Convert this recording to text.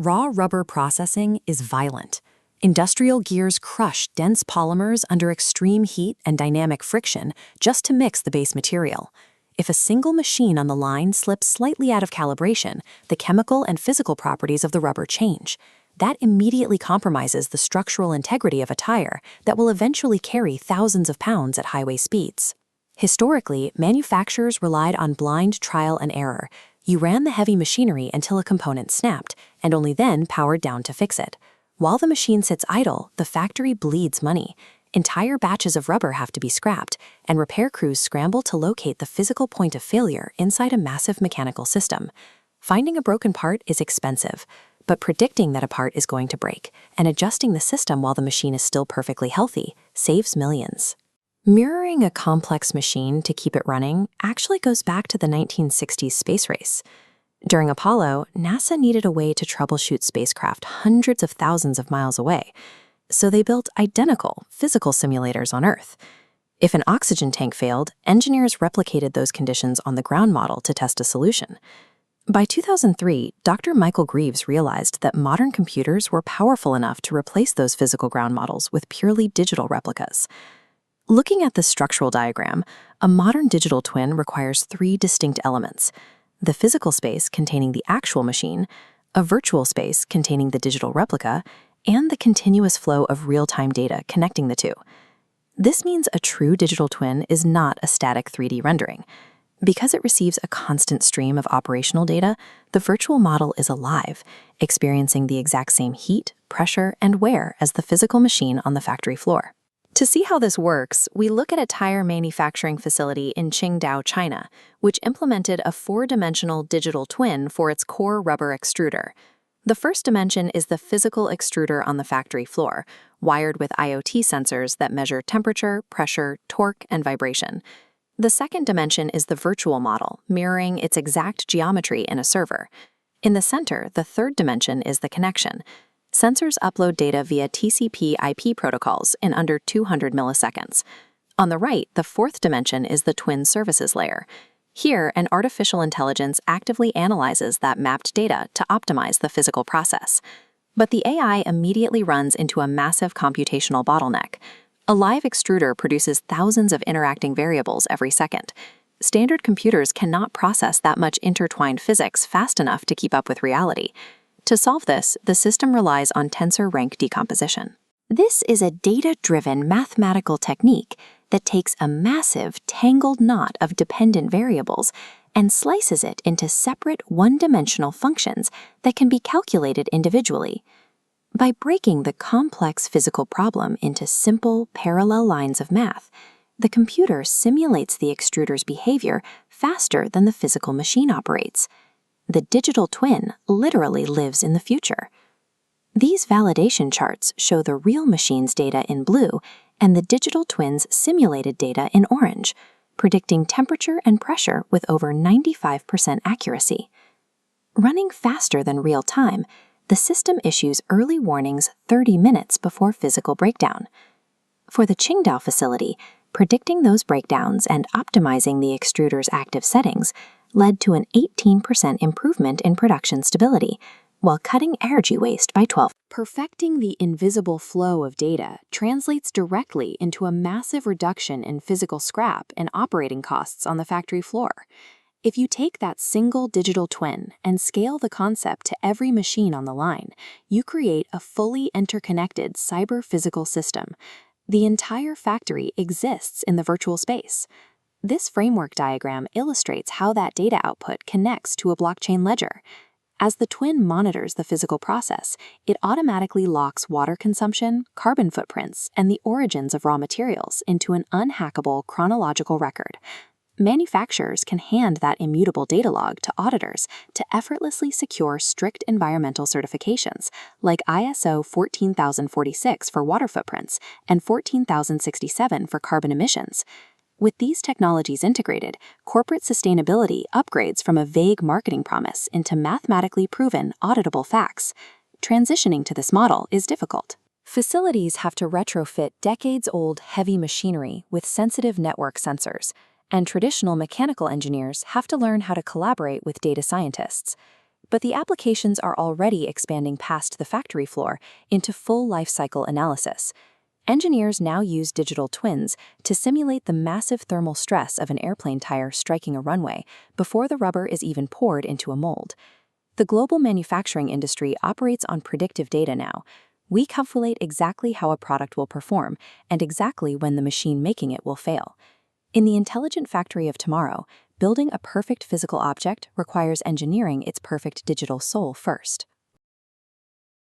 Raw rubber processing is violent. Industrial gears crush dense polymers under extreme heat and dynamic friction just to mix the base material. If a single machine on the line slips slightly out of calibration, the chemical and physical properties of the rubber change. That immediately compromises the structural integrity of a tire that will eventually carry thousands of pounds at highway speeds. Historically, manufacturers relied on blind trial and error. You ran the heavy machinery until a component snapped, and only then powered down to fix it. While the machine sits idle, the factory bleeds money. Entire batches of rubber have to be scrapped, and repair crews scramble to locate the physical point of failure inside a massive mechanical system. Finding a broken part is expensive, but predicting that a part is going to break and adjusting the system while the machine is still perfectly healthy saves millions. Mirroring a complex machine to keep it running actually goes back to the 1960s space race. During Apollo, NASA needed a way to troubleshoot spacecraft hundreds of thousands of miles away, so they built identical physical simulators on Earth. If an oxygen tank failed, engineers replicated those conditions on the ground model to test a solution. By 2003, Dr. Michael Greaves realized that modern computers were powerful enough to replace those physical ground models with purely digital replicas. Looking at the structural diagram, a modern digital twin requires three distinct elements: the physical space containing the actual machine, a virtual space containing the digital replica, and the continuous flow of real-time data connecting the two. This means a true digital twin is not a static 3D rendering. Because it receives a constant stream of operational data, the virtual model is alive, experiencing the exact same heat, pressure, and wear as the physical machine on the factory floor. To see how this works, we look at a tire manufacturing facility in Qingdao, China, which implemented a four-dimensional digital twin for its core rubber extruder. The first dimension is the physical extruder on the factory floor, wired with IoT sensors that measure temperature, pressure, torque, and vibration. The second dimension is the virtual model, mirroring its exact geometry in a server. In the center, the third dimension is the connection. Sensors upload data via TCP/IP protocols in under 200 milliseconds. On the right, the fourth dimension is the twin services layer. Here, an artificial intelligence actively analyzes that mapped data to optimize the physical process. But the AI immediately runs into a massive computational bottleneck. A live extruder produces thousands of interacting variables every second. Standard computers cannot process that much intertwined physics fast enough to keep up with reality. To solve this, the system relies on tensor rank decomposition. This is a data-driven mathematical technique that takes a massive, tangled knot of dependent variables and slices it into separate one-dimensional functions that can be calculated individually. By breaking the complex physical problem into simple, parallel lines of math, the computer simulates the extruder's behavior faster than the physical machine operates. The digital twin literally lives in the future. These validation charts show the real machine's data in blue and the digital twin's simulated data in orange, predicting temperature and pressure with over 95% accuracy. Running faster than real time, the system issues early warnings 30 minutes before physical breakdown. For the Qingdao facility, predicting those breakdowns and optimizing the extruder's active settings led to an 18% improvement in production stability, while cutting energy waste by 12%. Perfecting the invisible flow of data translates directly into a massive reduction in physical scrap and operating costs on the factory floor. If you take that single digital twin and scale the concept to every machine on the line, you create a fully interconnected cyber-physical system. The entire factory exists in the virtual space. This framework diagram illustrates how that data output connects to a blockchain ledger. As the twin monitors the physical process, it automatically locks water consumption, carbon footprints, and the origins of raw materials into an unhackable chronological record. Manufacturers can hand that immutable data log to auditors to effortlessly secure strict environmental certifications, like ISO 14046 for water footprints and 14067 for carbon emissions. With these technologies integrated, corporate sustainability upgrades from a vague marketing promise into mathematically proven, auditable facts. Transitioning to this model is difficult. Facilities have to retrofit decades-old heavy machinery with sensitive network sensors, and traditional mechanical engineers have to learn how to collaborate with data scientists. But the applications are already expanding past the factory floor into full life cycle analysis. Engineers now use digital twins to simulate the massive thermal stress of an airplane tire striking a runway before the rubber is even poured into a mold. The global manufacturing industry operates on predictive data now. We calculate exactly how a product will perform and exactly when the machine making it will fail. In the intelligent factory of tomorrow, building a perfect physical object requires engineering its perfect digital soul first.